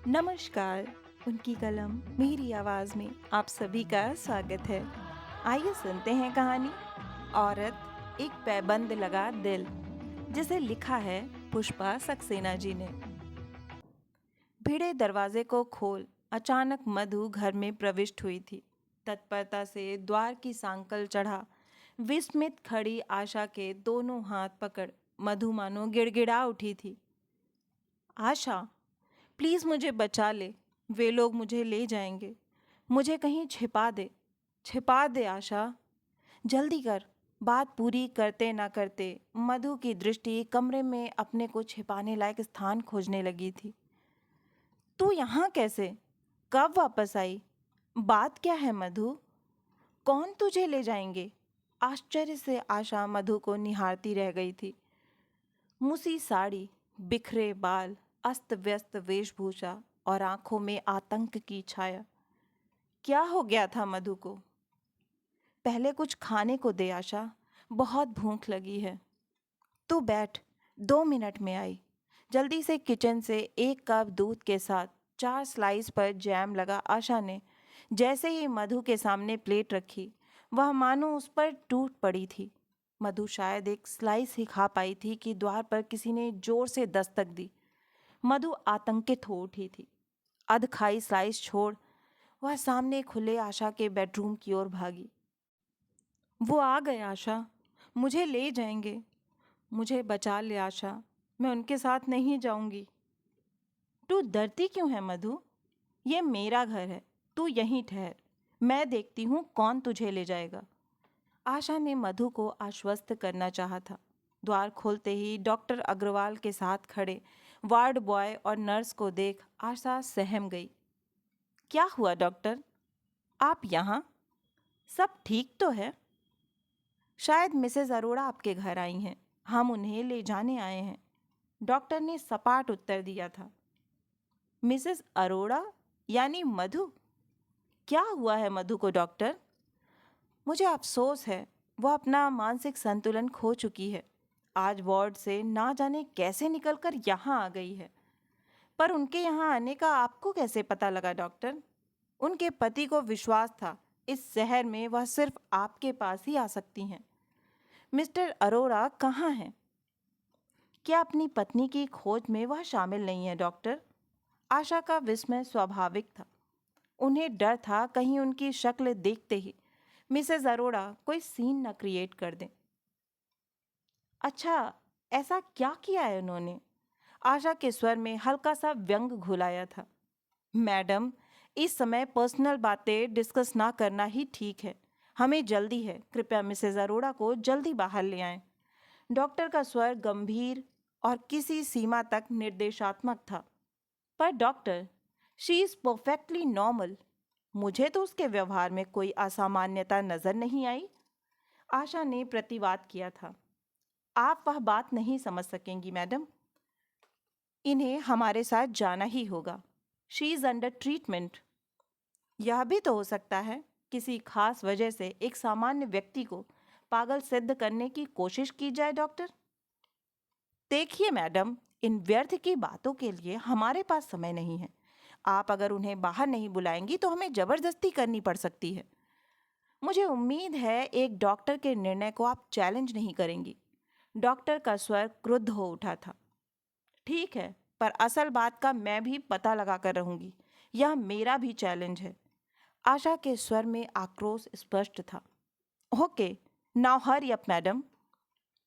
नमस्कार। उनकी कलम मेरी आवाज़ में आप सभी का स्वागत है। आइए सुनते हैं कहानी औरत एक पैबंद लगा दिल, जिसे लिखा है पुष्पा सक्सेना जी ने। भिड़े दरवाजे को खोल अचानक मधु घर में प्रविष्ट हुई थी। तत्परता से द्वार की सांकल चढ़ा विस्मित खड़ी आशा के दोनों हाथ पकड़ मधु मानो गिड़गिड़ा उठी थी। आशा, प्लीज़ मुझे बचा ले। वे लोग मुझे ले जाएंगे। मुझे कहीं छिपा दे आशा। जल्दी कर। बात पूरी करते ना करते मधु की दृष्टि कमरे में अपने को छिपाने लायक स्थान खोजने लगी थी। तू यहाँ कैसे? कब वापस आई? बात क्या है मधु? कौन तुझे ले जाएंगे? आश्चर्य से आशा मधु को निहारती रह गई थी। मुसी साड़ी, बिखरे बाल, अस्त व्यस्त वेशभूषा और आंखों में आतंक की छाया। क्या हो गया था मधु को? पहले कुछ खाने को दे आशा, बहुत भूख लगी है। तू बैठ, 2 मिनट में आई। जल्दी से किचन से 1 कप दूध के साथ 4 स्लाइस पर जैम लगा आशा ने। जैसे ही मधु के सामने प्लेट रखी, वह मानो उस पर टूट पड़ी थी। मधु शायद 1 स्लाइस ही खा पाई थी कि द्वार पर किसी ने जोर से दस्तक दी। मधु आतंकित हो उठी थी। अध खाई स्लाइस छोड़ वह सामने खुले आशा के बेडरूम की ओर भागी। वो आ गए आशा, मुझे ले जाएंगे। मुझे बचा ले आशा, मैं उनके साथ नहीं जाऊंगी। तू डरती क्यों है मधु? ये मेरा घर है, तू यहीं ठहर। मैं देखती हूँ कौन तुझे ले जाएगा। आशा ने मधु को आश्वस्त करना चाहा था। द्वार खोलते ही डॉक्टर अग्रवाल के साथ खड़े वार्ड बॉय और नर्स को देख आशा सहम गई। क्या हुआ डॉक्टर? आप यहाँ? सब ठीक तो है? शायद मिसेज अरोड़ा आपके घर आई हैं। हम उन्हें ले जाने आए हैं। डॉक्टर ने सपाट उत्तर दिया था। मिसेज अरोड़ा यानी मधु? क्या हुआ है मधु को डॉक्टर? मुझे अफसोस है, वह अपना मानसिक संतुलन खो चुकी है। आज वार्ड से ना जाने कैसे निकलकर यहाँ आ गई है। पर उनके यहाँ आने का आपको कैसे पता लगा डॉक्टर? उनके पति को विश्वास था इस शहर में वह सिर्फ आपके पास ही आ सकती हैं। मिस्टर अरोड़ा कहाँ हैं? क्या अपनी पत्नी की खोज में वह शामिल नहीं है डॉक्टर? आशा का विस्मय स्वाभाविक था। उन्हें डर था कहीं उनकी शक्ल देखते ही मिसेज अरोड़ा कोई सीन न क्रिएट कर दें। अच्छा, ऐसा क्या किया है उन्होंने? आशा के स्वर में हल्का सा व्यंग घुलाया था। मैडम, इस समय पर्सनल बातें डिस्कस ना करना ही ठीक है। हमें जल्दी है, कृपया मिसेज अरोड़ा को जल्दी बाहर ले आएं। डॉक्टर का स्वर गंभीर और किसी सीमा तक निर्देशात्मक था। पर doctor, she is perfectly normal. मुझे तो उसके व्यवहार में कोई असामान्यता नजर नहीं आई। आशा ने प्रतिवाद किया था। आप वह बात नहीं समझ सकेंगी मैडम। इन्हें हमारे साथ जाना ही होगा। She is under treatment. यह भी तो हो सकता है किसी खास वजह से एक सामान्य व्यक्ति को पागल सिद्ध करने की कोशिश की जाए डॉक्टर। देखिए मैडम, इन व्यर्थ की बातों के लिए हमारे पास समय नहीं है। आप अगर उन्हें बाहर नहीं बुलाएंगी तो हमें जबरदस्ती करनी पड़ सकती है। मुझे उम्मीद है एक डॉक्टर के निर्णय को आप चैलेंज नहीं करेंगी। डॉक्टर का स्वर क्रुद्ध हो उठा था। ठीक है, पर असल बात का मैं भी पता लगा कर रहूंगी। यह मेरा भी चैलेंज है। आशा के स्वर में आक्रोश स्पष्ट था। Okay, now hurry up madam.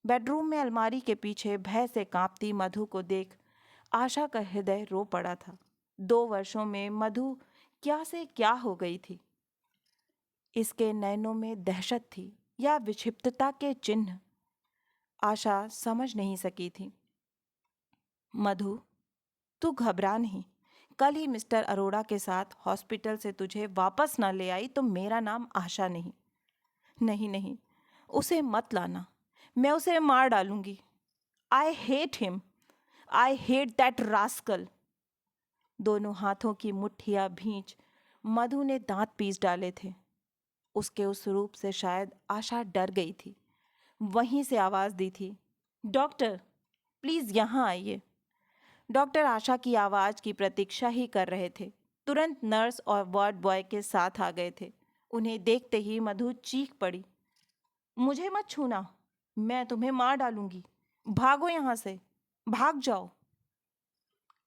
Bedroom में अलमारी के पीछे भय से कांपती मधु को देख आशा का हृदय रो पड़ा था। 2 वर्षों में मधु क्या से क्या हो गई थी। इसके नैनों में दहशत थी या विक्षिप्तता के चिन्ह, आशा समझ नहीं सकी थी। मधु, तू घबरा नहीं। कल ही मिस्टर अरोड़ा के साथ हॉस्पिटल से तुझे वापस ना ले आई तो मेरा नाम आशा नहीं। नहीं नहीं, उसे मत लाना। मैं उसे मार डालूंगी। I hate him. I hate that rascal. दोनों हाथों की मुट्ठियां भींच मधु ने दांत पीस डाले थे। उसके उस रूप से शायद आशा डर गई थी। वहीं से आवाज दी थी, डॉक्टर, प्लीज यहाँ आइए। डॉक्टर आशा की आवाज की प्रतीक्षा ही कर रहे थे। तुरंत नर्स और वार्ड बॉय के साथ आ गए थे। उन्हें देखते ही मधु चीख पड़ी, मुझे मत छूना, मैं तुम्हें मार डालूंगी, भागो यहाँ से, भाग जाओ।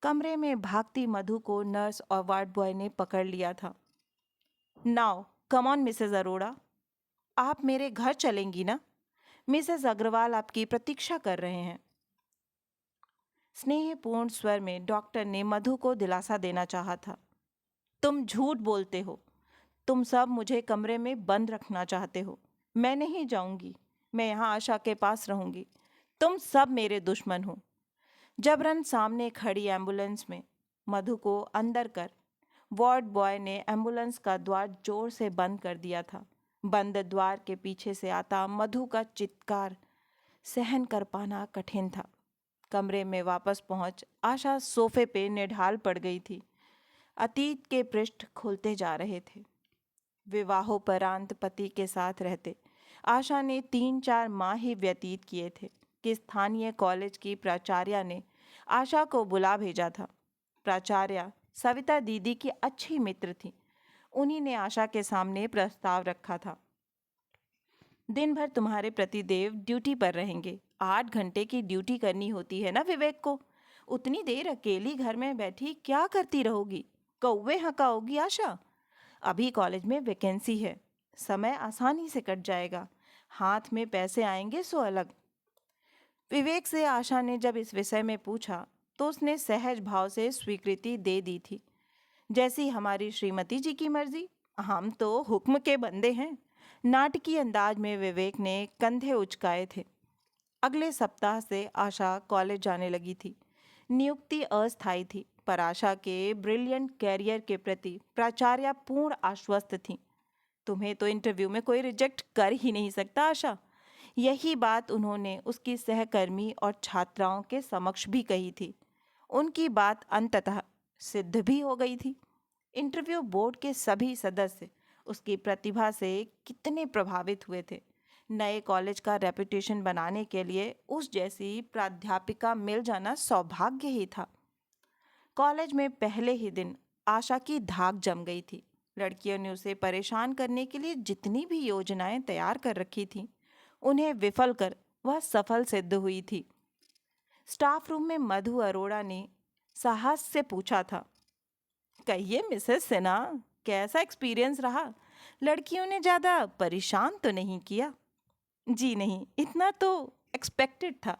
कमरे में भागती मधु को नर्स और वार्ड बॉय ने पकड़ लिया था। Now come on Mrs Arora, आप मेरे घर चलेंगी ना? मिसेस अग्रवाल आपकी प्रतीक्षा कर रहे हैं। स्नेहपूर्ण स्वर में डॉक्टर ने मधु को दिलासा देना चाहा था। तुम झूठ बोलते हो, तुम सब मुझे कमरे में बंद रखना चाहते हो। मैं नहीं जाऊंगी, मैं यहाँ आशा के पास रहूंगी। तुम सब मेरे दुश्मन हो। जबरन सामने खड़ी एम्बुलेंस में मधु को अंदर कर वार्ड बॉय ने एम्बुलेंस का द्वार जोर से बंद कर दिया था। बंद द्वार के पीछे से आता मधु का चित्कार सहन कर पाना कठिन था। कमरे में वापस पहुंच आशा सोफे पे निढाल पड़ गई थी। अतीत के पृष्ठ खुलते जा रहे थे। विवाहोपरांत पति के साथ रहते आशा ने 3-4 माह ही व्यतीत किए थे कि स्थानीय कॉलेज की प्राचार्या ने आशा को बुला भेजा था। प्राचार्या सविता दीदी की अच्छी मित्र थी। उन्हीं ने आशा के सामने प्रस्ताव रखा था। दिन भर तुम्हारे पतिदेव ड्यूटी पर रहेंगे। 8 घंटे की ड्यूटी करनी होती है ना विवेक को। उतनी देर अकेली घर में बैठी क्या करती रहोगी? कौवे हकाओगी आशा? अभी कॉलेज में वैकेंसी है, समय आसानी से कट जाएगा, हाथ में पैसे आएंगे सो अलग। विवेक से आशा ने जब इस विषय में पूछा तो उसने सहज भाव से स्वीकृति दे दी थी। जैसी हमारी श्रीमती जी की मर्जी, हम तो हुक्म के बंदे हैं। नाटकीय अंदाज में विवेक ने कंधे उचकाए थे। अगले सप्ताह से आशा कॉलेज जाने लगी थी। नियुक्ति अस्थायी थी, पर आशा के ब्रिलियंट कैरियर के प्रति प्राचार्या पूर्ण आश्वस्त थी। तुम्हें तो इंटरव्यू में कोई रिजेक्ट कर ही नहीं सकता आशा। यही बात उन्होंने उसकी सहकर्मी और छात्राओं के समक्ष भी कही थी। उनकी बात अंततः सिद्ध भी हो गई थी। इंटरव्यू बोर्ड के सभी सदस्य उसकी प्रतिभा से कितने प्रभावित हुए थे। नए कॉलेज का रेपुटेशन बनाने के लिए उस जैसी प्राध्यापिका मिल जाना सौभाग्य ही था। कॉलेज में पहले ही दिन आशा की धाक जम गई थी। लड़कियों ने उसे परेशान करने के लिए जितनी भी योजनाएं तैयार कर रखी थीं, उन्हें विफल कर वह सफल सिद्ध हुई थी। स्टाफ रूम में मधु अरोड़ा ने साहस से पूछा था, कहिए मिसेस सिन्हा, कैसा एक्सपीरियंस रहा? लड़कियों ने ज़्यादा परेशान तो नहीं किया? जी नहीं, इतना तो एक्सपेक्टेड था।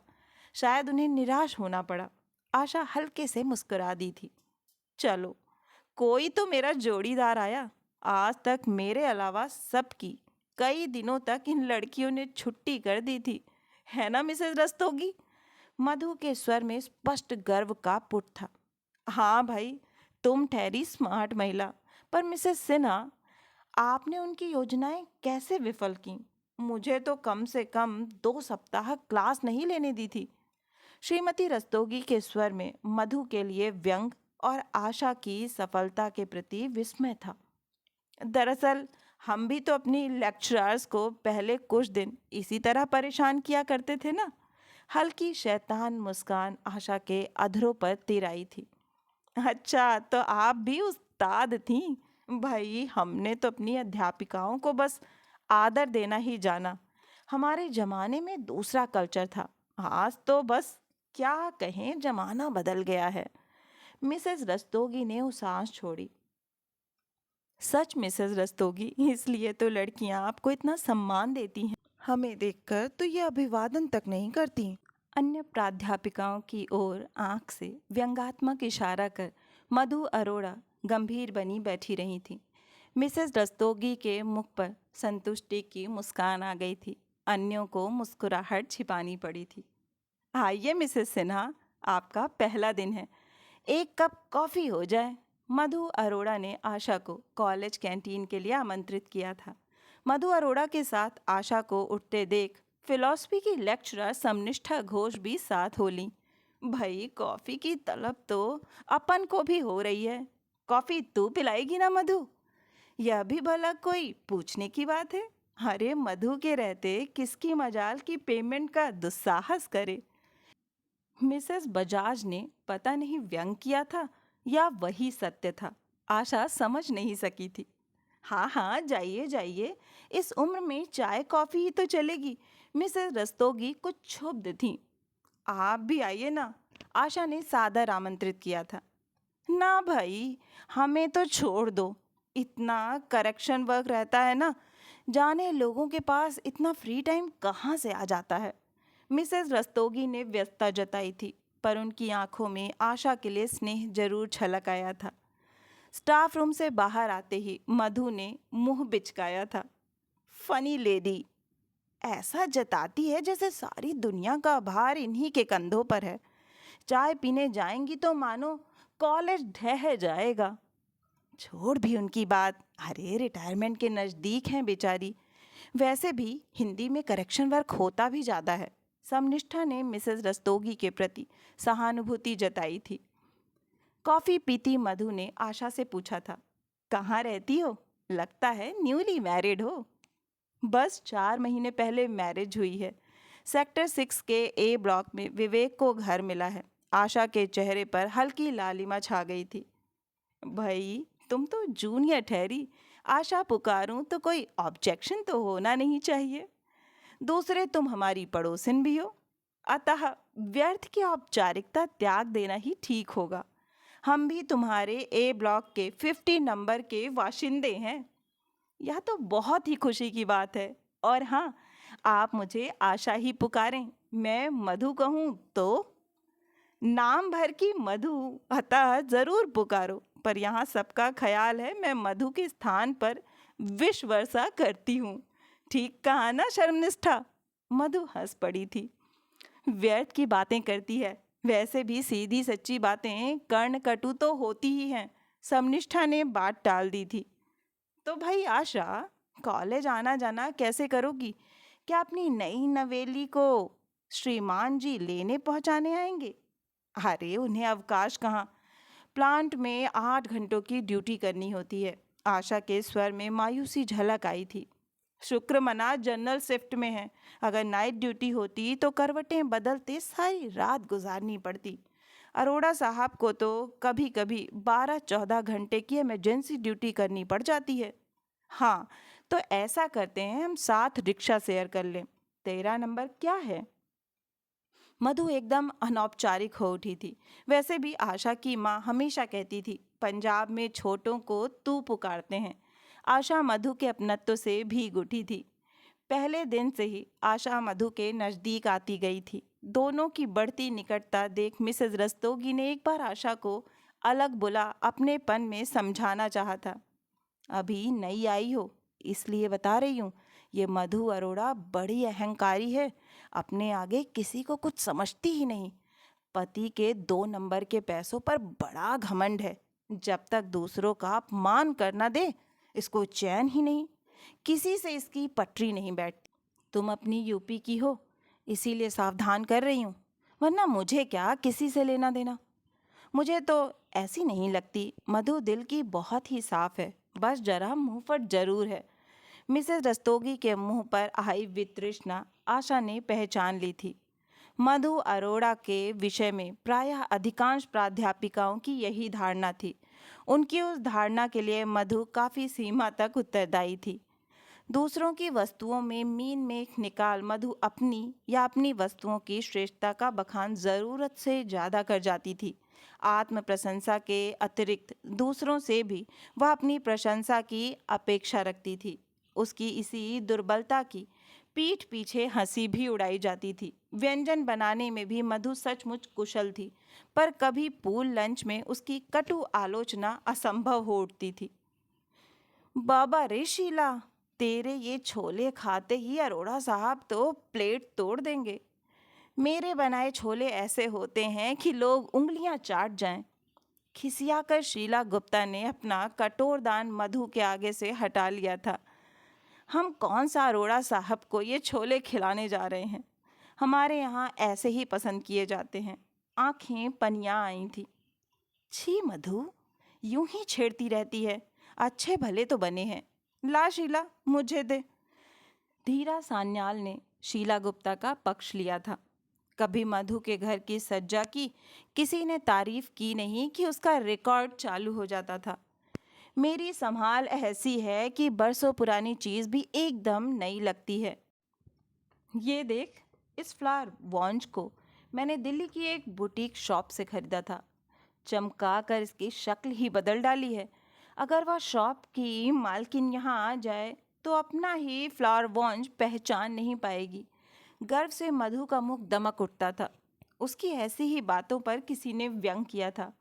शायद उन्हें निराश होना पड़ा। आशा हल्के से मुस्कुरा दी थी। चलो, कोई तो मेरा जोड़ीदार आया। आज तक मेरे अलावा सबकी कई दिनों तक इन लड़कियों ने छुट्टी कर दी थी, है ना मिसेस रस्तोगी? मधु के स्वर में स्पष्ट गर्व का पुट था। हाँ भाई, तुम ठहरी स्मार्ट महिला, पर मिसेस सिन्हा, आपने उनकी योजनाएं कैसे विफल की? मुझे तो कम से कम 2 सप्ताह क्लास नहीं लेने दी थी। श्रीमती रस्तोगी के स्वर में मधु के लिए व्यंग और आशा की सफलता के प्रति विस्मय था। दरअसल हम भी तो अपनी लेक्चरर्स को पहले कुछ दिन इसी तरह परेशान किया करते थे ना। हल्की शैतान मुस्कान आशा के अधरों पर तिराई थी। अच्छा, तो आप भी उस्ताद थीं? भाई, हमने तो अपनी अध्यापिकाओं को बस आदर देना ही जाना। हमारे जमाने में दूसरा कल्चर था। आज तो बस क्या कहें, जमाना बदल गया है। मिसेस रस्तोगी ने सांस छोड़ी। सच मिसेस रस्तोगी, इसलिए तो लड़कियां आपको इतना सम्मान देती हैं। हमें देखकर तो ये अभिवादन तक नहीं करती। अन्य प्राध्यापिकाओं की ओर आंख से व्यंग्यात्मक इशारा कर मधु अरोड़ा गंभीर बनी बैठी रही थी। मिसेस रस्तोगी के मुख पर संतुष्टि की मुस्कान आ गई थी। अन्यों को मुस्कुराहट छिपानी पड़ी थी। आइए मिसेस सिन्हा, आपका पहला दिन है, एक कप कॉफ़ी हो जाए। मधु अरोड़ा ने आशा को कॉलेज कैंटीन के लिए आमंत्रित किया था। मधु अरोड़ा के साथ आशा को उठते देख फिलॉसफी की लेक्चरर समनिष्ठा घोष भी साथ हो ली। भाई, कॉफ़ी की तलब तो अपन को भी हो रही है। कॉफ़ी तू पिलाएगी ना मधु? यह भी भला कोई पूछने की बात है? अरे, मधु के रहते किसकी मजाल की पेमेंट का दुस्साहस करे। मिसेस बजाज ने पता नहीं व्यंग किया था या वही सत्य था। आशा समझ नहीं सकी थी। हाँ हाँ, जाइए जाइए, इस उम्र में चाय कॉफी ही तो चलेगी। मिसेस रस्तोगी कुछ क्षुब्ध थी। आप भी आइए ना, आशा ने सादर आमंत्रित किया था। ना भाई, हमें तो छोड़ दो। इतना करेक्शन वर्क रहता है ना, जाने लोगों के पास इतना फ्री टाइम कहाँ से आ जाता है। मिसेस रस्तोगी ने व्यस्तता जताई थी, पर उनकी आंखों में आशा के लिए स्नेह जरूर छलक आया था। स्टाफ रूम से बाहर आते ही मधु ने मुंह बिचकाया था। फनी लेडी, ऐसा जताती है जैसे सारी दुनिया का भार इन्हीं के कंधों पर है। चाय पीने जाएंगी तो मानो कॉलेज ढह जाएगा। छोड़ भी उनकी बात, अरे रिटायरमेंट के नज़दीक हैं बेचारी। वैसे भी हिंदी में करेक्शन वर्क होता भी ज़्यादा है। समनिष्ठा ने मिसेस रस्तोगी के प्रति सहानुभूति जताई थी। कॉफ़ी पीती मधु ने आशा से पूछा था, कहाँ रहती हो? लगता है न्यूली मैरिड हो। बस 4 महीने पहले मैरिज हुई है। सेक्टर 6 के ए ब्लॉक में विवेक को घर मिला है। आशा के चेहरे पर हल्की लालिमा छा गई थी। भाई, तुम तो जूनियर ठहरी। आशा पुकारूं तो कोई ऑब्जेक्शन तो होना नहीं चाहिए। दूसरे तुम हमारी पड़ोसिन भी हो, अतः व्यर्थ की औपचारिकता त्याग देना ही ठीक होगा। हम भी तुम्हारे ए ब्लॉक के 50 नंबर के वाशिंदे हैं। यह तो बहुत ही खुशी की बात है। और हाँ, आप मुझे आशा ही पुकारें, मैं मधु कहूँ तो। नाम भर की मधु, अतः जरूर पुकारो, पर यहाँ सबका ख्याल है मैं मधु के स्थान पर विष वर्षा करती हूँ। ठीक कहा ना शर्मनिष्ठा? मधु हंस पड़ी थी। व्यर्थ की बातें करती है। वैसे भी सीधी सच्ची बातें कर्ण कटु तो होती ही हैं। समनिष्ठा ने बात टाल दी थी। तो भाई आशा, कॉलेज आना जाना कैसे करोगी? क्या अपनी नई नवेली को श्रीमान जी लेने पहुंचाने आएंगे? अरे उन्हें अवकाश कहाँ, प्लांट में 8 घंटों की ड्यूटी करनी होती है। आशा के स्वर में मायूसी झलक आई थी। शुक्र मना जनरल शिफ्ट में है। अगर नाइट ड्यूटी होती तो करवटें बदलते सारी रात गुजारनी पड़ती। अरोड़ा साहब को तो कभी कभी 12-14 घंटे की इमरजेंसी ड्यूटी करनी पड़ जाती है। हाँ, तो ऐसा करते हैं, हम साथ रिक्शा शेयर कर लें। तेरा नंबर क्या है? मधु एकदम अनौपचारिक हो उठी थी। वैसे भी आशा की माँ हमेशा कहती थी, पंजाब में छोटों को तू पुकारते हैं। आशा मधु के अपनत्व से भीग उठी थी। पहले दिन से ही आशा मधु के नज़दीक आती गई थी। दोनों की बढ़ती निकटता देख मिसेस रस्तोगी ने एक बार आशा को अलग बुला अपनेपन में समझाना चाहा था। अभी नई आई हो, इसलिए बता रही हूँ, ये मधु अरोड़ा बड़ी अहंकारी है। अपने आगे किसी को कुछ समझती ही नहीं। पति के 2 नंबर के पैसों पर बड़ा घमंड है। जब तक दूसरों का अपमान कर न दे, इसको चैन ही नहीं। किसी से इसकी पटरी नहीं बैठती। तुम अपनी यूपी की हो, इसीलिए सावधान कर रही हूँ, वरना मुझे क्या किसी से लेना देना। मुझे तो ऐसी नहीं लगती। मधु दिल की बहुत ही साफ है, बस जरा मुंहफट जरूर है। मिसेस रस्तोगी के मुंह पर आई वितृष्णा आशा ने पहचान ली थी। मधु अरोड़ा के विषय में प्रायः अधिकांश प्राध्यापिकाओं की यही धारणा थी। उनकी उस धारणा के लिए मधु काफ़ी सीमा तक उत्तरदायी थी। दूसरों की वस्तुओं में मीन मेख निकाल मधु अपनी या अपनी वस्तुओं की श्रेष्ठता का बखान ज़रूरत से ज़्यादा कर जाती थी। आत्म प्रशंसा के अतिरिक्त दूसरों से भी वह अपनी प्रशंसा की अपेक्षा रखती थी। उसकी इसी दुर्बलता की पीठ पीछे हंसी भी उड़ाई जाती थी। व्यंजन बनाने में भी मधु सचमुच कुशल थी, पर कभी पूल लंच में उसकी कटु आलोचना असंभव हो उठती थी। बाबा रे शीला, तेरे ये छोले खाते ही अरोड़ा साहब तो प्लेट तोड़ देंगे। मेरे बनाए छोले ऐसे होते हैं कि लोग उंगलियां चाट जाएं। खिसियाकर शीला गुप्ता ने अपना कटोरदान मधु के आगे से हटा लिया था। हम कौन सा अरोड़ा साहब को ये छोले खिलाने जा रहे हैं? हमारे यहाँ ऐसे ही पसंद किए जाते हैं। आंखें पनिया आई थी। छी मधु, यूं ही छेड़ती रहती है। अच्छे भले तो बने हैं। ला शीला, मुझे दे। धीरा सान्याल ने शीला गुप्ता का पक्ष लिया था। कभी मधु के घर की सज्जा की किसी ने तारीफ की नहीं कि उसका रिकॉर्ड चालू हो जाता था। मेरी संभाल ऐसी है कि बरसों पुरानी चीज भी एकदम नई लगती है। ये देख, इस फ्लावर वॉन्च को मैंने दिल्ली की एक बुटीक शॉप से खरीदा था। चमका कर इसकी शक्ल ही बदल डाली है। अगर वह शॉप की मालकिन यहाँ आ जाए तो अपना ही फ्लावर वॉन्च पहचान नहीं पाएगी। गर्व से मधु का मुख दमक उठता था। उसकी ऐसी ही बातों पर किसी ने व्यंग किया था,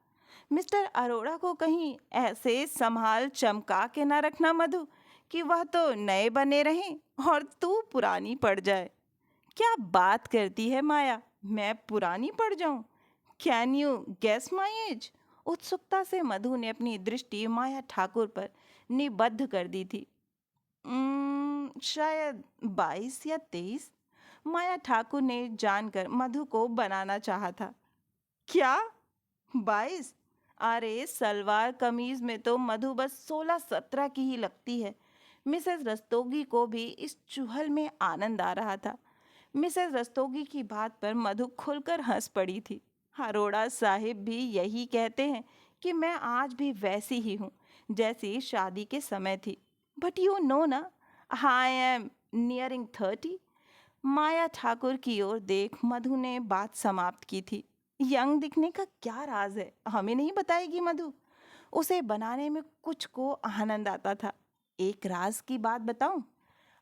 मिस्टर अरोड़ा को कहीं ऐसे संभाल चमका के ना रखना मधु, कि वह तो नए बने रहें और तू पुरानी पड़ जाए। क्या बात करती है माया, मैं पुरानी पड़ जाऊं? Can you guess my age? उत्सुकता से मधु ने अपनी दृष्टि माया ठाकुर पर निबद्ध कर दी थी। शायद 22 या 23। माया ठाकुर ने जानकर मधु को बनाना चाहा था। क्या 22? अरे सलवार कमीज में तो मधु बस 16-17 की ही लगती है। मिसेस रस्तोगी को भी इस चुहल में आनंद आ रहा था। मिसेस रस्तोगी की बात पर मधु खुलकर हंस पड़ी थी। अरोड़ा साहिब भी यही कहते हैं कि मैं आज भी वैसी ही हूँ जैसी शादी के समय थी। बट यू नो ना, आई एम नियरिंग 30। माया ठाकुर की ओर देख मधु ने बात समाप्त की थी। यंग दिखने का क्या राज है, हमें नहीं बताएगी मधु? उसे बनाने में कुछ को आनंद आता था। एक राज की बात बताऊं?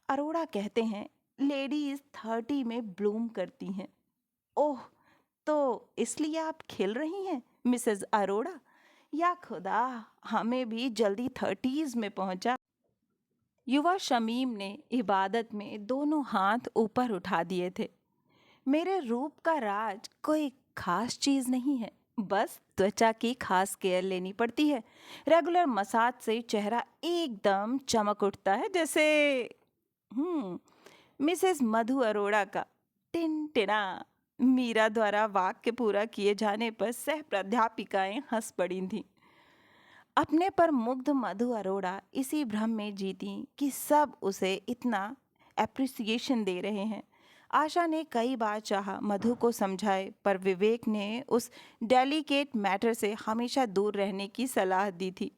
अरोड़ा कहते हैं लेडीज 30 में ब्लूम करती हैं। ओह, तो इसलिए आप खिल रही हैं मिसेस अरोड़ा? या खुदा, हमें भी जल्दी 30s में पहुंचा। युवा शमीम ने इबादत में दोनों हाथ ऊपर उठा दिए थे। मेरे रूप का राज कोई खास चीज नहीं है, बस त्वचा की खास केयर लेनी पड़ती है। रेगुलर मसाज से चेहरा एकदम चमक उठता है, जैसे मिसेस मधु अरोड़ा का टिनटिना। मीरा द्वारा वाक्य पूरा किए जाने पर सह प्राध्यापिकाएं हंस पड़ी थीं। अपने पर मुग्ध मधु अरोड़ा इसी भ्रम में जीती कि सब उसे इतना एप्रिसिएशन दे रहे हैं। आशा ने कई बार चाहा मधु को समझाए, पर विवेक ने उस डेलिकेट मैटर से हमेशा दूर रहने की सलाह दी थी।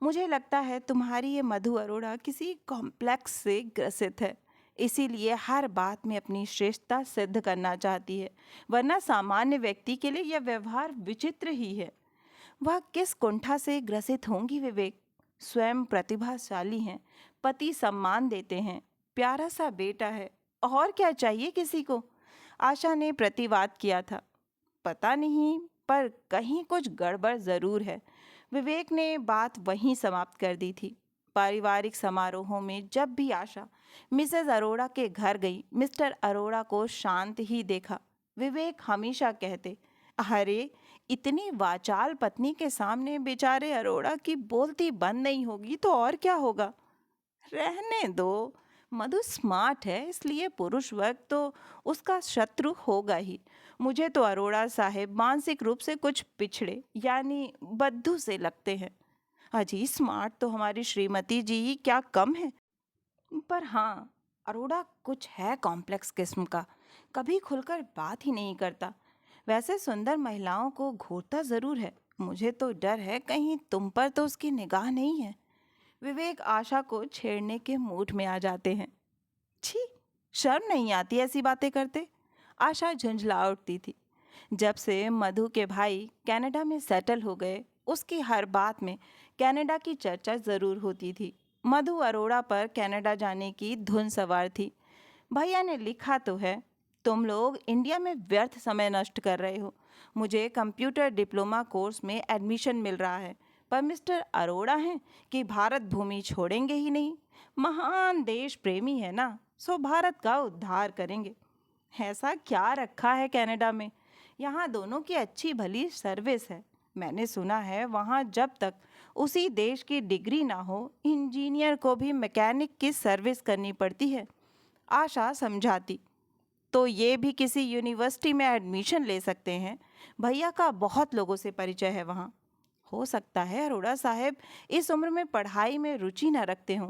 मुझे लगता है तुम्हारी ये मधु अरोड़ा किसी कॉम्प्लेक्स से ग्रसित है, इसीलिए हर बात में अपनी श्रेष्ठता सिद्ध करना चाहती है, वरना सामान्य व्यक्ति के लिए यह व्यवहार विचित्र ही है। वह किस कुंठा से ग्रसित होंगी विवेक? स्वयं प्रतिभाशाली हैं, पति सम्मान देते हैं, प्यारा सा बेटा है, और क्या चाहिए किसी को? आशा ने प्रतिवाद किया था। पता नहीं, पर कहीं कुछ गड़बड़ जरूर है। विवेक ने बात वहीं समाप्त कर दी थी। पारिवारिक समारोहों में जब भी आशा मिसेस अरोड़ा के घर गई, मिस्टर अरोड़ा को शांत ही देखा। विवेक हमेशा कहते, अरे इतनी वाचाल पत्नी के सामने बेचारे अरोड़ा की बोलती बंद नहीं होगी तो और क्या होगा। रहने दो, मधु स्मार्ट है, इसलिए पुरुष वर्ग तो उसका शत्रु होगा ही। मुझे तो अरोड़ा साहेब मानसिक रूप से कुछ पिछड़े यानी बद्धू से लगते हैं। अजी स्मार्ट तो हमारी श्रीमती जी ही क्या कम है। पर हाँ, अरोड़ा कुछ है कॉम्प्लेक्स किस्म का, कभी खुलकर बात ही नहीं करता। वैसे सुंदर महिलाओं को घूरता जरूर है। मुझे तो डर है कहीं तुम पर तो उसकी निगाह नहीं है। विवेक आशा को छेड़ने के मूड में आ जाते हैं। छी, शर्म नहीं आती ऐसी बातें करते? आशा झुंझला उठती थी। जब से मधु के भाई कनाडा में सेटल हो गए, उसकी हर बात में कनाडा की चर्चा जरूर होती थी। मधु अरोड़ा पर कनाडा जाने की धुन सवार थी। भैया ने लिखा तो है, तुम लोग इंडिया में व्यर्थ समय नष्ट कर रहे हो। मुझे कंप्यूटर डिप्लोमा कोर्स में एडमिशन मिल रहा है, पर मिस्टर अरोड़ा हैं कि भारत भूमि छोड़ेंगे ही नहीं। महान देश प्रेमी है ना, सो भारत का उद्धार करेंगे। ऐसा क्या रखा है कनाडा में? यहाँ दोनों की अच्छी भली सर्विस है। मैंने सुना है वहाँ जब तक उसी देश की डिग्री ना हो, इंजीनियर को भी मैकेनिक की सर्विस करनी पड़ती है। आशा समझाती, तो ये भी किसी यूनिवर्सिटी में एडमिशन ले सकते हैं। भैया का बहुत लोगों से परिचय है वहाँ। हो सकता है अरोड़ा साहब इस उम्र में पढ़ाई में रुचि न रखते हों।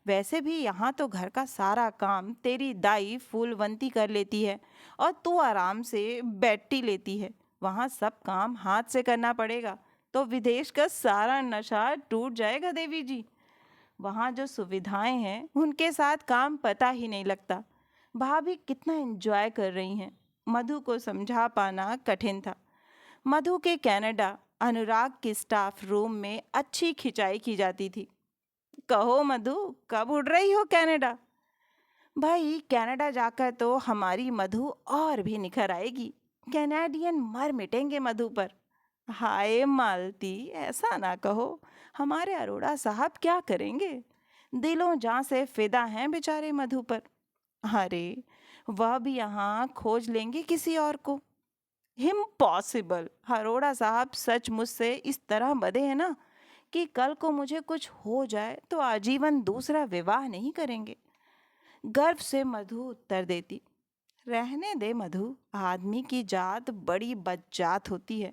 वैसे भी यहाँ तो घर का सारा काम तेरी दाई फूलवंती कर लेती है और तू आराम से बैठी लेती है। वहाँ सब काम हाथ से करना पड़ेगा तो विदेश का सारा नशा टूट जाएगा देवी जी। वहाँ जो सुविधाएं हैं उनके साथ काम पता ही नहीं लगता। भाभी कितना एंजॉय कर रही हैं। मधु को समझा पाना कठिन था। मधु के कनाडा अनुराग के स्टाफ रूम में अच्छी खिंचाई की जाती थी। कहो मधु, कब उड़ रही हो कनाडा? भाई कनाडा जाकर तो हमारी मधु और भी निखर आएगी। कैनेडियन मर मिटेंगे मधु पर। हाय मालती, ऐसा ना कहो। हमारे अरोड़ा साहब क्या करेंगे? दिलों जान से फिदा हैं बेचारे मधु पर। अरे, वह भी यहाँ खोज लेंगे किसी और को। इम्पॉसिबल। अरोड़ा साहब सच मुझसे इस तरह बधे हैं ना कि कल को मुझे कुछ हो जाए तो आजीवन दूसरा विवाह नहीं करेंगे। गर्व से मधु उत्तर देती। रहने दे मधु, आदमी की जात बड़ी बदजात होती है।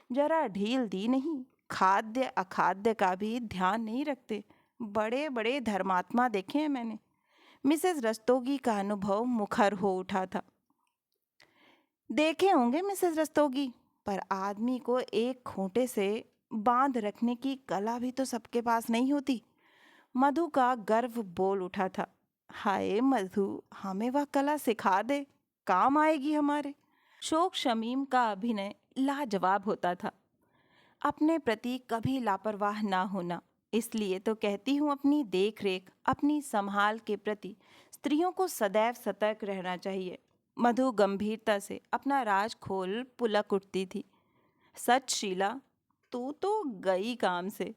जरा ढील दी नहीं, खाद्य अखाद्य का भी ध्यान नहीं रखते। बड़े बड़े धर्मात्मा देखे हैं मैंने। मिसेस रस्तोगी का अनुभव मुखर हो उठा था। देखे होंगे मिसेस रस्तोगी, पर आदमी को एक खूंटे से बांध रखने की कला भी तो सबके पास नहीं होती। मधु का गर्व बोल उठा था। हाय मधु, हमें वह कला सिखा दे, काम आएगी हमारे। शोक शमीम का अभिनय लाजवाब होता था। अपने प्रति कभी लापरवाह ना होना, इसलिए तो कहती हूँ अपनी देख रेख, अपनी संभाल के प्रति स्त्रियों को सदैव सतर्क रहना चाहिए। मधु गंभीरता से अपना राज खोल पुलक उठती थी। सच शीला, तू तो गई काम से।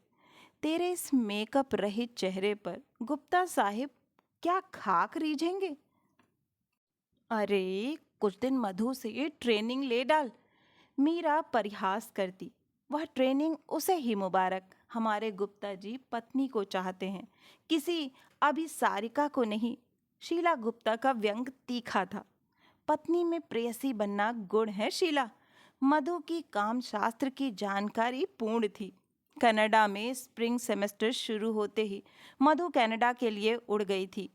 तेरे इस मेकअप रहित चेहरे पर गुप्ता साहिब क्या खाक रीझेंगे? अरे, कुछ दिन मधु से ट्रेनिंग ले डाल। मीरा परिहास करती। वह ट्रेनिंग उसे ही मुबारक। हमारे गुप्ता जी पत्नी को चाहते हैं, किसी अभिसारिका को नहीं। शीला गुप्ता का व्यंग तीखा था। पत्नी में प्रेयसी बनना गुण है शीला। मधु की काम शास्त्र की जानकारी पूर्ण थी। कनाडा में स्प्रिंग सेमेस्टर शुरू होते ही मधु कनाडा के लिए उड़ गई थी।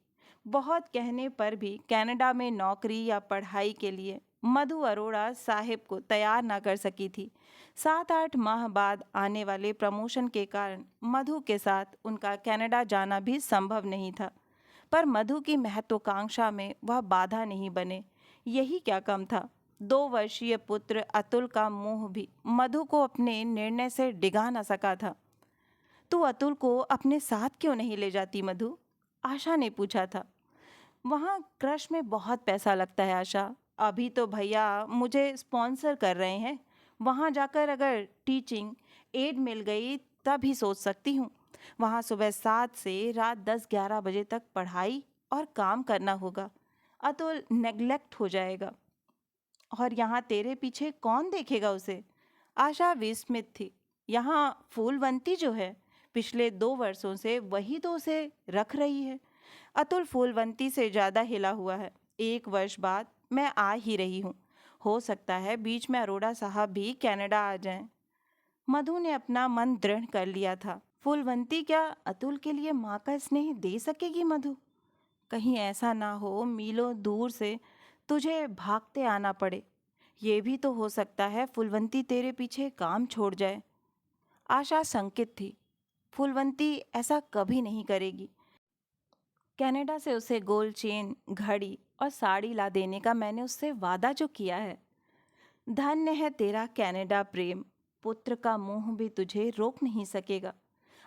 बहुत कहने पर भी कनाडा में नौकरी या पढ़ाई के लिए मधु अरोड़ा साहिब को तैयार ना कर सकी थी। 7-8 माह बाद आने वाले प्रमोशन के कारण मधु के साथ उनका कनाडा जाना भी संभव नहीं था। पर मधु की महत्वाकांक्षा में वह बाधा नहीं बने। यही क्या कम था। 2 वर्षीय पुत्र अतुल का मोह भी मधु को अपने निर्णय से डिगा न सका था। तू अतुल को अपने साथ क्यों नहीं ले जाती मधु? आशा ने पूछा था। वहाँ क्रश में बहुत पैसा लगता है आशा। अभी तो भैया मुझे स्पॉन्सर कर रहे हैं। वहाँ जाकर अगर टीचिंग एड मिल गई तब ही सोच सकती हूँ। वहाँ सुबह 7 से रात 10-11 बजे तक पढ़ाई और काम करना होगा। अतुल नेग्लेक्ट हो जाएगा और यहाँ तेरे पीछे कौन देखेगा उसे? आशा विस्मित थी। यहाँ फूलवंती जो है, पिछले 2 वर्षों से वही तो उसे रख रही है। अतुल फूलवंती से ज़्यादा हिला हुआ है। 1 वर्ष बाद मैं आ ही रही हूँ। हो सकता है बीच में अरोड़ा साहब भी कनाडा आ जाएं। मधु ने अपना मन दृढ़ कर लिया था। फूलवंती क्या अतुल के लिए माँ का स्नेह दे सकेगी मधु? कहीं ऐसा ना हो मीलों दूर से तुझे भागते आना पड़े। ये भी तो हो सकता है फूलवंती तेरे पीछे काम छोड़ जाए। आशा संकित थी। फूलवंती ऐसा कभी नहीं करेगी। कनाडा से उसे गोल्ड चेन, घड़ी और साड़ी ला देने का मैंने उससे वादा जो किया है। धन्य है तेरा कनाडा प्रेम। पुत्र का मोह भी तुझे रोक नहीं सकेगा।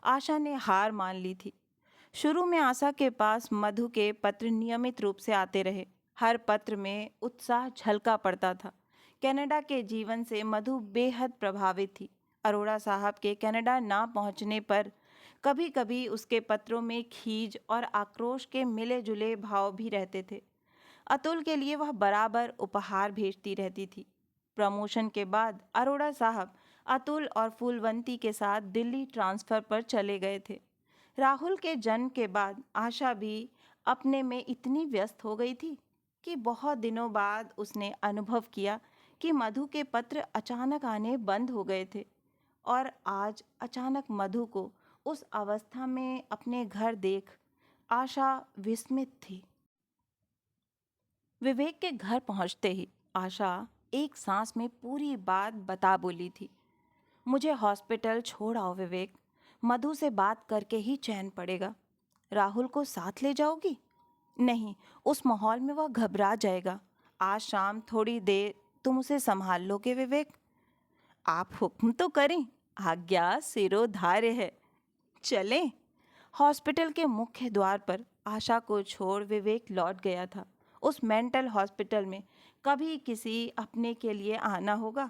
आशा ने हार मान ली थी। शुरू में आशा के पास मधु के पत्र नियमित रूप से आते रहे। हर पत्र में उत्साह झलका पड़ता था। कनाडा के जीवन से मधु बेहद प्रभावित थी। अरोड़ा साहब के कनाडा ना पहुंचने पर कभी कभी उसके पत्रों में खीज और आक्रोश के मिले जुले भाव भी रहते थे। अतुल के लिए वह बराबर उपहार भेजती रहती थी। प्रमोशन के बाद अरोड़ा साहब अतुल और फूलवंती के साथ दिल्ली ट्रांसफर पर चले गए थे। राहुल के जन्म के बाद आशा भी अपने में इतनी व्यस्त हो गई थी कि बहुत दिनों बाद उसने अनुभव किया कि मधु के पत्र अचानक आने बंद हो गए थे। और आज अचानक मधु को उस अवस्था में अपने घर देख आशा विस्मित थी। विवेक के घर पहुंचते ही आशा एक सांस में पूरी बात बता बोली थी। मुझे हॉस्पिटल छोड़ आओ विवेक, मधु से बात करके ही चैन पड़ेगा। राहुल को साथ ले जाओगी? नहीं, उस माहौल में वह घबरा जाएगा। आज शाम थोड़ी देर तुम उसे संभाल लोगे विवेक? आप हुक्म तो करें, आज्ञा सिरोधार्य है। चलें। हॉस्पिटल के मुख्य द्वार पर आशा को छोड़ विवेक लौट गया था। उस मेंटल हॉस्पिटल में कभी किसी अपने के लिए आना होगा,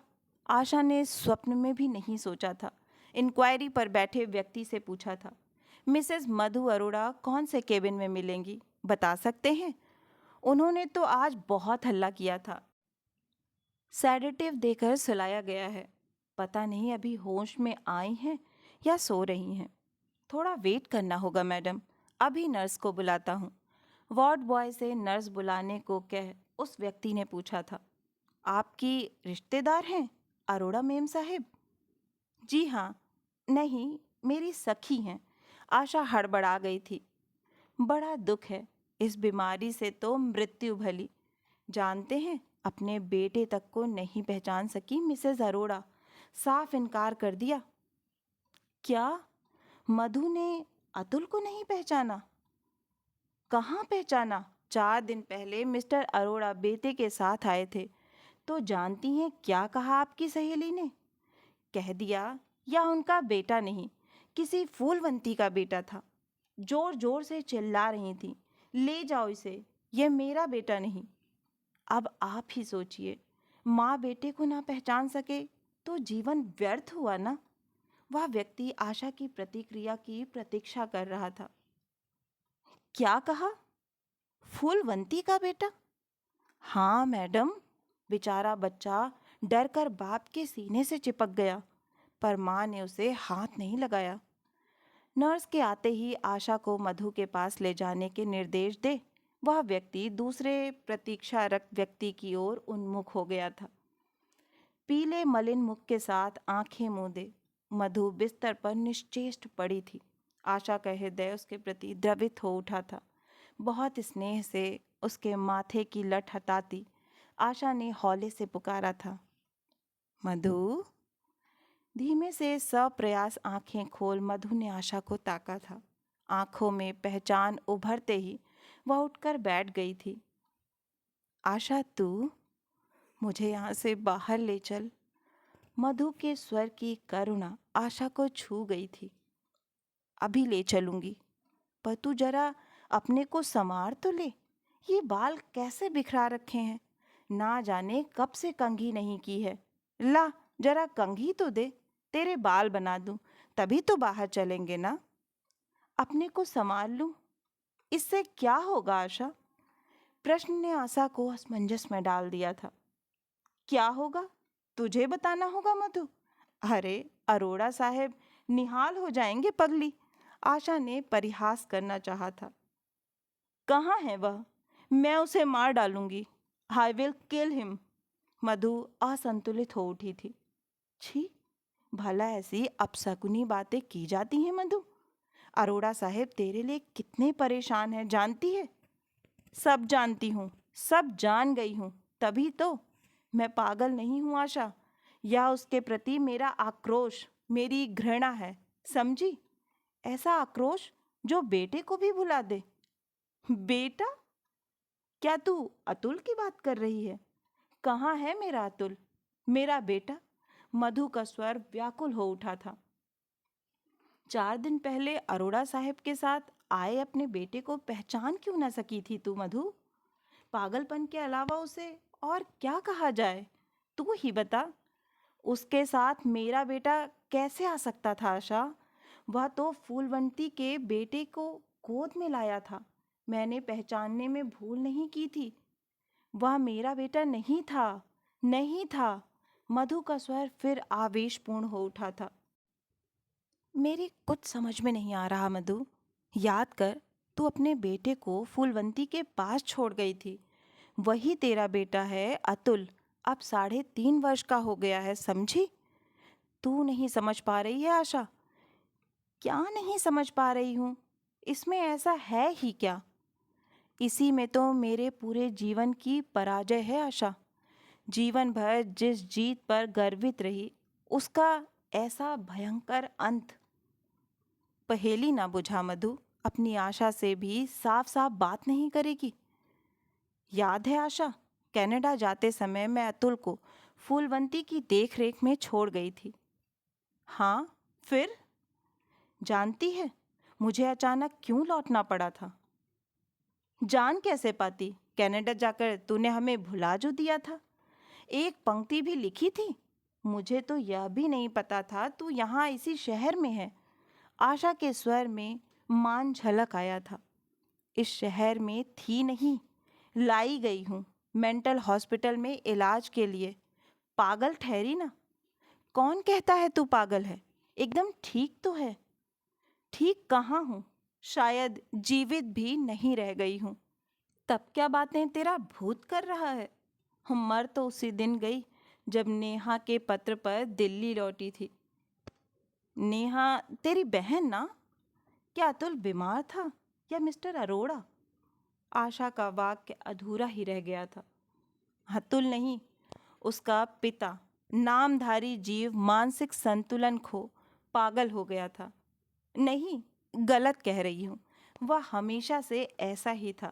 आशा ने स्वप्न में भी नहीं सोचा था। इंक्वायरी पर बैठे व्यक्ति से पूछा था, मिसेस मधु अरोड़ा कौन से केबिन में मिलेंगी, बता सकते हैं? उन्होंने तो आज बहुत हल्ला किया था। सेडेटिव देकर सुलाया गया है। पता नहीं अभी होश में आई हैं या सो रही हैं। थोड़ा वेट करना होगा मैडम, अभी नर्स को बुलाता हूँ। वार्ड बॉय से नर्स बुलाने को कह उस व्यक्ति ने पूछा था, आपकी रिश्तेदार हैं अरोड़ा मेम साहिब? जी हाँ। नहीं, मेरी सखी हैं। आशा हड़बड़ा गई थी। बड़ा दुख है, इस बीमारी से तो मृत्यु भली। जानते हैं, अपने बेटे तक को नहीं पहचान सकी मिसेस अरोड़ा, साफ इनकार कर दिया। क्या? मधु ने अतुल को नहीं पहचाना? कहाँ पहचाना? 4 दिन पहले मिस्टर अरोड़ा बेटे के साथ आए थे। तो जानती हैं क्या कहा आपकी सहेली ने? कह दिया या उनका बेटा नहीं, किसी फूलवंती का बेटा था। जोर जोर से चिल्ला रही थी, ले जाओ इसे, यह मेरा बेटा नहीं। अब आप ही सोचिए, माँ बेटे को ना पहचान सके तो जीवन व्यर्थ हुआ ना। वह व्यक्ति आशा की प्रतिक्रिया की प्रतीक्षा कर रहा था। क्या कहा? फूलवंती का बेटा? हाँ मैडम। बेचारा बच्चा डर कर बाप के सीने से चिपक गया, पर माँ ने उसे हाथ नहीं लगाया। नर्स के आते ही आशा को मधु के पास ले जाने के निर्देश दे वह व्यक्ति दूसरे प्रतीक्षारत व्यक्ति की ओर उन्मुख हो गया था। पीले मलिन मुख के साथ आंखें मूंदे मधु बिस्तर पर निश्चेष्ट पड़ी थी। आशा का हृदय उसके प्रति द्रवित हो उठा था। बहुत स्नेह से उसके माथे की लट हटाती आशा ने हौले से पुकारा था, मधु। धीमे से सप्रयास आंखें खोल मधु ने आशा को ताका था। आंखों में पहचान उभरते ही वह उठकर बैठ गई थी। आशा, तू मुझे यहाँ से बाहर ले चल। मधु के स्वर की करुणा आशा को छू गई थी। अभी ले चलूंगी, पर तू जरा अपने को संवार तो ले। ये बाल कैसे बिखरा रखे हैं, ना जाने कब से कंघी नहीं की है। ला जरा कंघी तो दे, तेरे बाल बना दूं, तभी तो बाहर चलेंगे ना। अपने को संभाल लूं, इससे क्या होगा आशा? प्रश्न ने आशा को असमंजस में डाल दिया था। क्या होगा तुझे बताना होगा मधु। अरे अरोड़ा साहब निहाल हो जाएंगे पगली। आशा ने परिहास करना चाहा था। कहाँ है वह? मैं उसे मार डालूंगी। आई विल किल हिम। मधु असंतुलित हो उठी थी। छी, भला ऐसी अपशकुनी बातें की जाती हैं मधु? अरोड़ा साहब तेरे लिए कितने परेशान हैं जानती है? सब जानती हूँ, सब जान गई हूँ, तभी तो। मैं पागल नहीं हूँ आशा, या उसके प्रति मेरा आक्रोश, मेरी घृणा है, समझी? ऐसा आक्रोश जो बेटे को भी भुला दे। बेटा? क्या तू अतुल की बात कर रही है? कहाँ है मेरा अतुल, मेरा बेटा? मधु का स्वर व्याकुल हो उठा था। 4 दिन पहले अरोड़ा साहब के साथ आए अपने बेटे को पहचान क्यों ना सकी थी तू मधु? पागलपन के अलावा उसे और क्या कहा जाए, तू ही बता। उसके साथ मेरा बेटा कैसे आ सकता था आशा? वह तो फूलवंती के बेटे को गोद में लाया था। मैंने पहचानने में भूल नहीं की थी। वह मेरा बेटा नहीं था, नहीं था। मधु का स्वर फिर आवेशपूर्ण हो उठा था। मेरी कुछ समझ में नहीं आ रहा मधु। याद कर, तू अपने बेटे को फूलवंती के पास छोड़ गई थी। वही तेरा बेटा है अतुल, अब 3.5 वर्ष का हो गया है, समझी? तू नहीं समझ पा रही है आशा? क्या नहीं समझ पा रही हूँ? इसमें ऐसा है ही क्या? इसी में तो मेरे पूरे जीवन की पराजय है आशा। जीवन भर जिस जीत पर गर्वित रही, उसका ऐसा भयंकर अंत। पहेली ना बुझा मधु, अपनी आशा से भी साफ साफ बात नहीं करेगी। याद है आशा, कनाडा जाते समय मैं अतुल को फूलवंती की देखरेख में छोड़ गई थी। हाँ, फिर? जानती है मुझे अचानक क्यों लौटना पड़ा था? जान कैसे पाती? कनाडा जाकर तूने हमें भुला जो दिया था। एक पंक्ति भी लिखी थी। मुझे तो यह भी नहीं पता था तू यहाँ इसी शहर में है। आशा के स्वर में मान झलक आया था। इस शहर में थी नहीं, लाई गई हूँ मेंटल हॉस्पिटल में इलाज के लिए। पागल ठहरी ना? कौन कहता है तू पागल है? एकदम ठीक तो है। ठीक कहाँ हूँ? शायद जीवित भी नहीं रह गई हूँ। तब क्या बातें तेरा भूत कर रहा है? हम मर तो उसी दिन गई जब नेहा के पत्र पर दिल्ली लौटी थी। नेहा तेरी बहन ना? क्या अतुल बीमार था या मिस्टर अरोड़ा? आशा का वाक्य अधूरा ही रह गया था। अतुल नहीं, उसका पिता नामधारी जीव मानसिक संतुलन खो पागल हो गया था। नहीं, गलत कह रही हूँ। वह हमेशा से ऐसा ही था।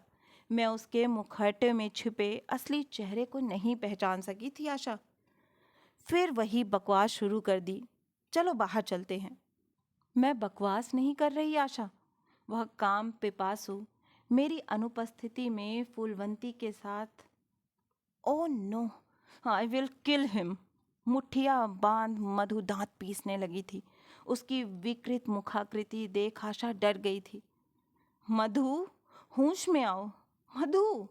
मैं उसके मुखौटे में छिपे असली चेहरे को नहीं पहचान सकी थी आशा। फिर वही बकवास शुरू कर दी। चलो बाहर चलते हैं। मैं बकवास नहीं कर रही आशा। वह काम पिपासु मेरी अनुपस्थिति में फूलवंती के साथ। Oh no, I will kill him. मुठ्ठियां बांध मधु दांत पीसने लगी थी। उसकी विकृत मुखाकृति देख आशा डर गई थी। मधु, होश में आओ। मधु,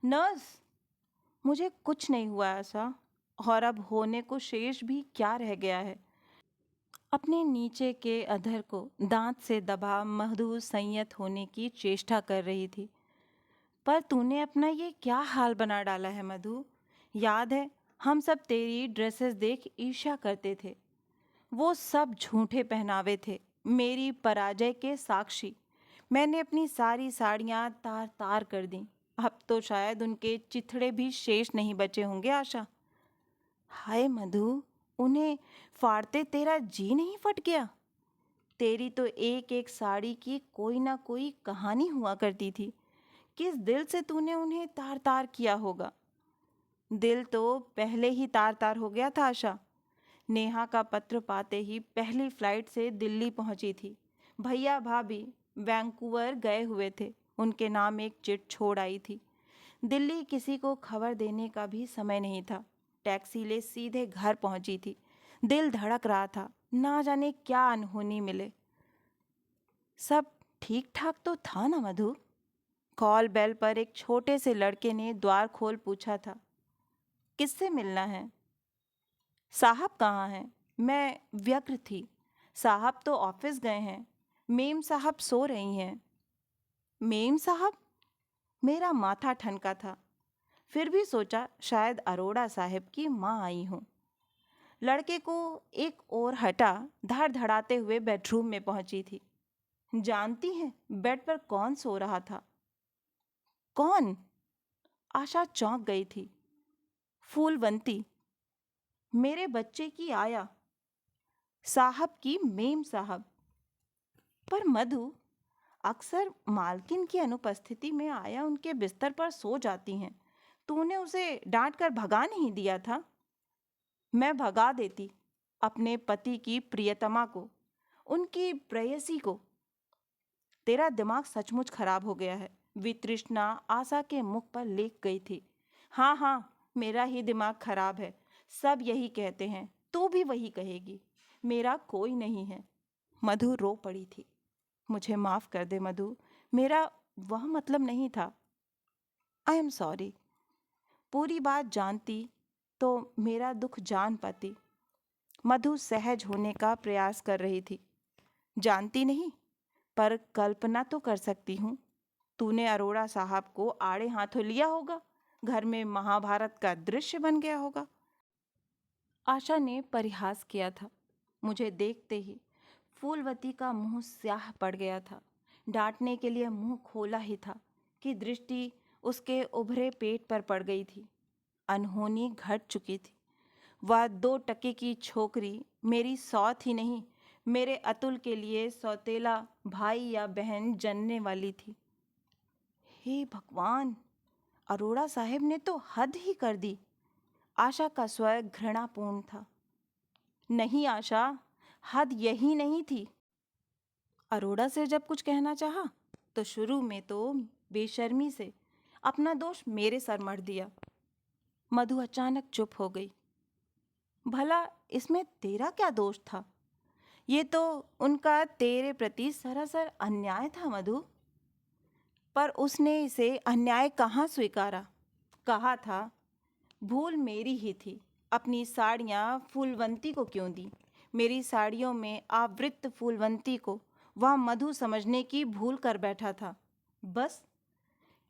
नर्स। मुझे कुछ नहीं हुआ ऐसा, और अब होने को शेष भी क्या रह गया है? अपने नीचे के अधर को दांत से दबा मधु संयत होने की चेष्टा कर रही थी। पर तूने अपना ये क्या हाल बना डाला है मधु? याद है हम सब तेरी ड्रेसेस देख ईर्ष्या करते थे। वो सब झूठे पहनावे थे, मेरी पराजय के साक्षी। मैंने अपनी सारी साड़ियाँ तार तार कर दी। अब तो शायद उनके चिथड़े भी शेष नहीं बचे होंगे आशा। हाय मधु, उन्हें फाड़ते तेरा जी नहीं फट गया? तेरी तो एक एक साड़ी की कोई ना कोई कहानी हुआ करती थी। किस दिल से तूने उन्हें तार तार किया होगा? दिल तो पहले ही तार तार हो गया था आशा। नेहा का पत्र पाते ही पहली फ्लाइट से दिल्ली पहुंची थी। भैया भाभी वैंकूवर गए हुए थे। उनके नाम एक चिट छोड़ आई थी। दिल्ली किसी को खबर देने का भी समय नहीं था। टैक्सी ले सीधे घर पहुंची थी। दिल धड़क रहा था, ना जाने क्या अनहोनी मिले। सब ठीक ठाक तो था ना मधु? कॉल बेल पर एक छोटे से लड़के ने द्वार खोल पूछा था। किससे मिलना है? साहब कहाँ हैं? मैं व्यग्र थी। साहब तो ऑफिस गए हैं। मेम साहब सो रही हैं। मेम साहब? मेरा माथा ठनका था। फिर भी सोचा शायद अरोड़ा साहब की माँ आई हो। लड़के को एक और हटा धड़ धड़ाते हुए बेडरूम में पहुंची थी। जानती हैं बेड पर कौन सो रहा था? कौन? आशा चौंक गई थी। फूलवंती, मेरे बच्चे की आया। साहब की मेम साहब। पर मधु, अक्सर मालकिन की अनुपस्थिति में आया उनके बिस्तर पर सो जाती हैं। तूने उसे डांट कर भगा नहीं दिया था? मैं भगा देती अपने पति की प्रियतमा को, उनकी प्रेयसी को। तेरा दिमाग सचमुच खराब हो गया है। वितृष्णा आशा के मुख पर लेक गई थी। हाँ हाँ, मेरा ही दिमाग खराब है। सब यही कहते हैं, तू भी वही कहेगी। मेरा कोई नहीं है। मधु रो पड़ी थी। मुझे माफ कर दे मधु, मेरा वह मतलब नहीं था। I am sorry. पूरी बात जानती तो मेरा दुख जान पाती। मधु सहज होने का प्रयास कर रही थी। जानती नहीं, पर कल्पना तो कर सकती हूँ। तूने अरोड़ा साहब को आड़े हाथों लिया होगा। घर में महाभारत का दृश्य बन गया होगा। आशा ने परिहास किया था। मुझे देखते ही फूलवती का मुंह स्याह पड़ गया था। डांटने के लिए मुंह खोला ही था कि दृष्टि उसके उभरे पेट पर पड़ गई थी। अनहोनी घट चुकी थी। वह 2 टके की छोकरी मेरी सौत ही नहीं, मेरे अतुल के लिए सौतेला भाई या बहन जनने वाली थी। हे भगवान, अरोड़ा साहब ने तो हद ही कर दी। आशा का स्वर घृणापूर्ण था। नहीं आशा, हद यही नहीं थी। अरोड़ा से जब कुछ कहना चाहा तो शुरू में तो बेशर्मी से अपना दोष मेरे सर मढ़ दिया। मधु अचानक चुप हो गई। भला इसमें तेरा क्या दोष था? ये तो उनका तेरे प्रति सरासर अन्याय था मधु। पर उसने इसे अन्याय कहाँ स्वीकारा? कहा था भूल मेरी ही थी, अपनी साड़ियाँ फूलवंती को क्यों दी? मेरी साड़ियों में आवृत फूलवंती को वह मधु समझने की भूल कर बैठा था। बस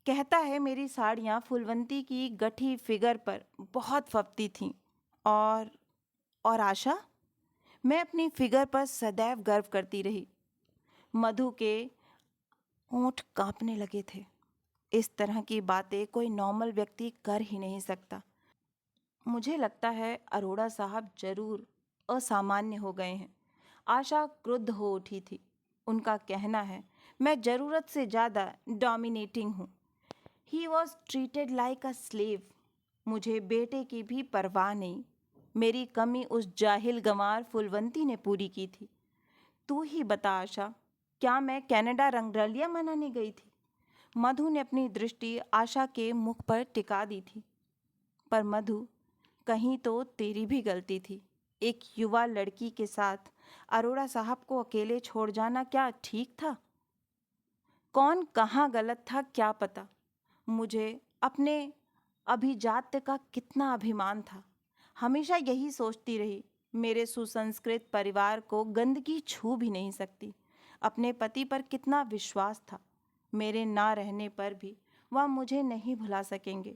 कहता है मेरी साड़ियाँ फूलवंती की गठी फिगर पर बहुत फपती थीं। और आशा, मैं अपनी फिगर पर सदैव गर्व करती रही। मधु के होंठ कांपने लगे थे। इस तरह की बातें कोई नॉर्मल व्यक्ति कर ही नहीं सकता। मुझे लगता है अरोड़ा साहब जरूर असामान्य हो गए हैं। आशा क्रुद्ध हो उठी थी। उनका कहना है मैं ज़रूरत से ज़्यादा डोमिनेटिंग हूँ। He was treated like a slave. मुझे बेटे की भी परवाह नहीं। मेरी कमी उस जाहिल गंवार फुलवंती ने पूरी की थी। तू ही बता आशा, क्या मैं कनाडा रंगरलिया मनाने गई थी? मधु ने अपनी दृष्टि आशा के मुख पर टिका दी थी। पर मधु, कहीं तो तेरी भी गलती थी। एक युवा लड़की के साथ अरोड़ा साहब को अकेले छोड़ जाना क्या ठीक था? कौन कहाँ गलत था क्या पता। मुझे अपने अभिजात्य का कितना अभिमान था। हमेशा यही सोचती रही, मेरे सुसंस्कृत परिवार को गंदगी छू भी नहीं सकती। अपने पति पर कितना विश्वास था। मेरे ना रहने पर भी वह मुझे नहीं भुला सकेंगे।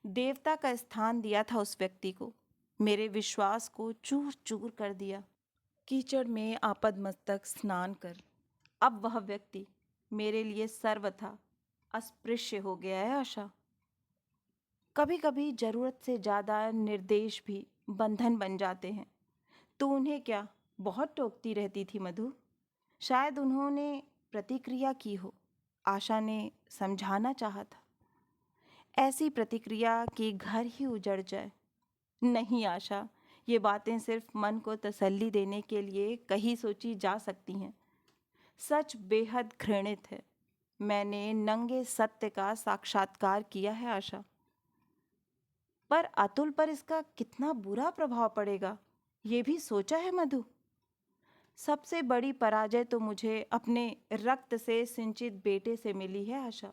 देवता का स्थान दिया था उस व्यक्ति को। मेरे विश्वास को चूर चूर कर दिया। कीचड़ में आपादमस्तक स्नान कर अब वह व्यक्ति मेरे लिए सर्वथा अस्पृश्य हो गया है आशा। कभी कभी जरूरत से ज़्यादा निर्देश भी बंधन बन जाते हैं। तो उन्हें क्या बहुत टोकती रहती थी मधु? शायद उन्होंने प्रतिक्रिया की हो। आशा ने समझाना चाहा था। ऐसी प्रतिक्रिया कि घर ही उजड़ जाए। नहीं आशा, ये बातें सिर्फ मन को तसल्ली देने के लिए कहीं सोची जा सकती हैं। सच बेहद घृणित है। मैंने नंगे सत्य का साक्षात्कार किया है आशा। पर अतुल पर इसका कितना बुरा प्रभाव पड़ेगा, ये भी सोचा है मधु? सबसे बड़ी पराजय तो मुझे अपने रक्त से सिंचित बेटे से मिली है आशा।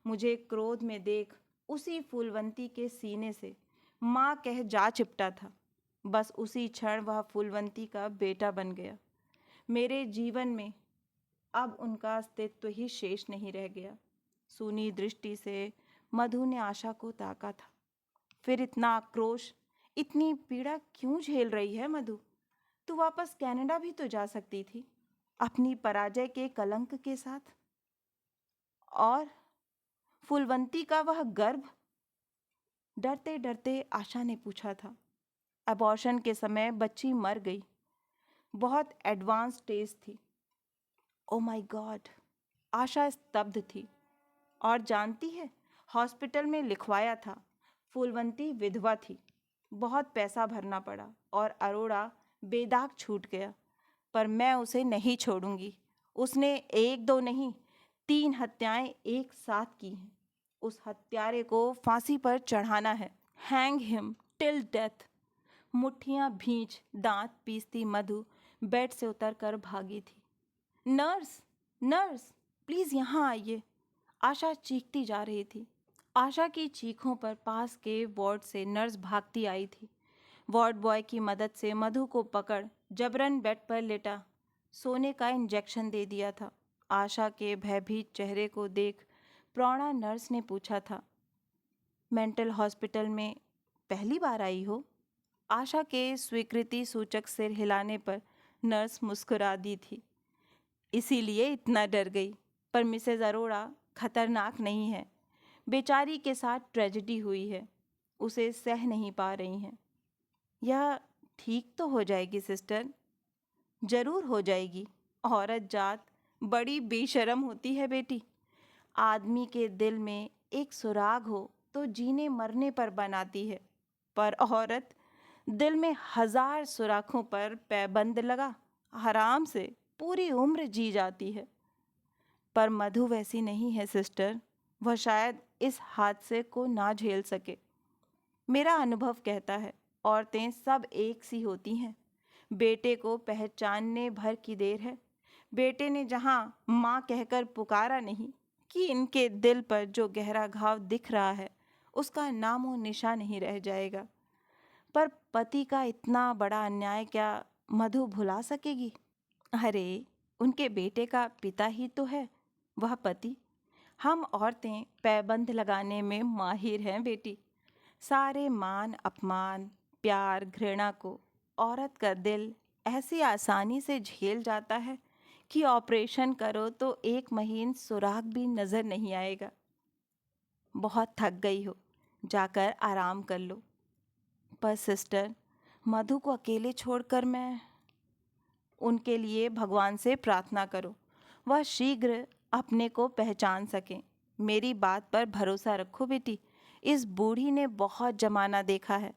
मुझे क्रोध में देख उसी फूलवंती के सीने से माँ कह जा चिपटा था। बस उसी क्षण वह फूलवंती का बेटा बन गया। मेरे जीवन में अब उनका अस्तित्व ही शेष नहीं रह गया। सूनी दृष्टि से मधु ने आशा को ताका था। फिर इतना आक्रोश, इतनी पीड़ा क्यों झेल रही है मधु? तू वापस कनाडा भी तो जा सकती थी, अपनी पराजय के कलंक के साथ। और फूलवंती का वह गर्भ? डरते डरते आशा ने पूछा था। अबॉर्शन के समय बच्ची मर गई। बहुत एडवांस स्टेज थी। Oh my God! आशा स्तब्ध थी। और जानती है, हॉस्पिटल में लिखवाया था फूलवंती विधवा थी। बहुत पैसा भरना पड़ा और अरोड़ा बेदाग छूट गया। पर मैं उसे नहीं छोड़ूंगी। उसने 1-2 नहीं, 3 हत्याएं एक साथ की हैं। उस हत्यारे को फांसी पर चढ़ाना है। Hang him till death. मुट्ठियां भींच दांत पीसती मधु बेड से उतरकर भागी थी। नर्स, नर्स, प्लीज यहाँ आइए। आशा चीखती जा रही थी। आशा की चीखों पर पास के वार्ड से नर्स भागती आई थी। वार्ड बॉय की मदद से मधु को पकड़ जबरन बेड पर लेटा सोने का इंजेक्शन दे दिया था। आशा के भयभीत चेहरे को देख प्रौढ़ा नर्स ने पूछा था, मेंटल हॉस्पिटल में पहली बार आई हो? आशा के स्वीकृति सूचक सिर हिलाने पर नर्स मुस्कुरा दी थी। इसीलिए इतना डर गई। पर मिसेज अरोड़ा खतरनाक नहीं है। बेचारी के साथ ट्रेजेडी हुई है, उसे सह नहीं पा रही हैं। यह ठीक तो हो जाएगी सिस्टर, जरूर हो जाएगी। औरत जात बड़ी बेशर्म होती है बेटी। आदमी के दिल में एक सुराग हो तो जीने मरने पर बनाती है, पर औरत दिल में 1000 सुराखों पर पैबंद लगा आराम से पूरी उम्र जी जाती है। पर मधु वैसी नहीं है सिस्टर, वह शायद इस हादसे को ना झेल सके। मेरा अनुभव कहता है औरतें सब एक सी होती हैं। बेटे को पहचानने भर की देर है। बेटे ने जहाँ माँ कहकर पुकारा नहीं कि इनके दिल पर जो गहरा घाव दिख रहा है उसका नामो निशा नहीं रह जाएगा। पर पति का इतना बड़ा अन्याय क्या मधु भुला सकेगी? अरे, उनके बेटे का पिता ही तो है वह पति। हम औरतें पैबंद लगाने में माहिर हैं बेटी। सारे मान अपमान प्यार घृणा को औरत का दिल ऐसी आसानी से झेल जाता है कि ऑपरेशन करो तो एक महीन सुराग भी नज़र नहीं आएगा। बहुत थक गई हो, जाकर आराम कर लो। पर सिस्टर, मधु को अकेले छोड़कर मैं... उनके लिए भगवान से प्रार्थना करो, वह शीघ्र अपने को पहचान सकें। मेरी बात पर भरोसा रखो बेटी। इस बूढ़ी ने बहुत जमाना देखा है,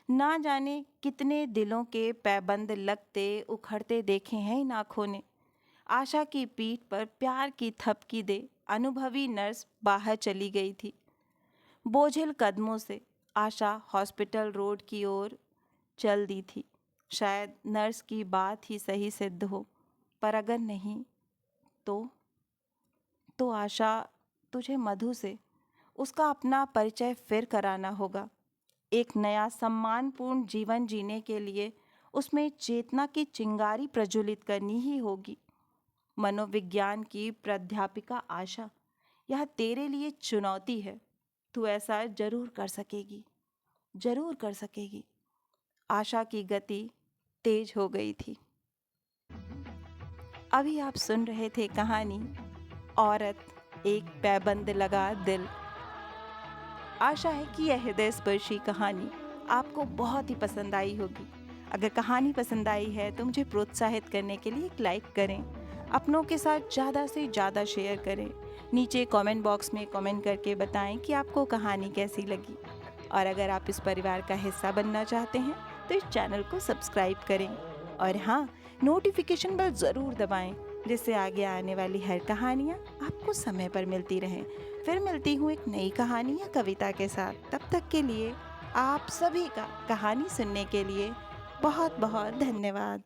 ना जाने कितने दिलों के पैबंद लगते उखड़ते देखे हैं इन आँखों ने। आशा की पीठ पर प्यार की थपकी दे अनुभवी नर्स बाहर चली गई थी। बोझिल कदमों से आशा हॉस्पिटल रोड की ओर चल दी थी। शायद नर्स की बात ही सही सिद्ध हो, पर अगर नहीं तो आशा, तुझे मधु से उसका अपना परिचय फिर कराना होगा। एक नया सम्मानपूर्ण जीवन जीने के लिए उसमें चेतना की चिंगारी प्रज्वलित करनी ही होगी। मनोविज्ञान की प्राध्यापिका आशा, यह तेरे लिए चुनौती है। तू ऐसा जरूर कर सकेगी, जरूर कर सकेगी। आशा की गति तेज हो गई थी। अभी आप सुन रहे थे कहानी औरत एक पैबंद लगा दिल। आशा है कि यह हृदय स्पर्शी कहानी आपको बहुत ही पसंद आई होगी। अगर कहानी पसंद आई है तो मुझे प्रोत्साहित करने के लिए एक लाइक करें, अपनों के साथ ज़्यादा से ज़्यादा शेयर करें। नीचे कमेंट बॉक्स में कमेंट करके बताएं कि आपको कहानी कैसी लगी। और अगर आप इस परिवार का हिस्सा बनना चाहते हैं तो इस चैनल को सब्सक्राइब करें और हाँ, नोटिफिकेशन बेल ज़रूर दबाएं, जिससे आगे आने वाली हर कहानियाँ आपको समय पर मिलती रहें। फिर मिलती हूँ एक नई कहानी या कविता के साथ। तब तक के लिए आप सभी का कहानी सुनने के लिए बहुत बहुत धन्यवाद।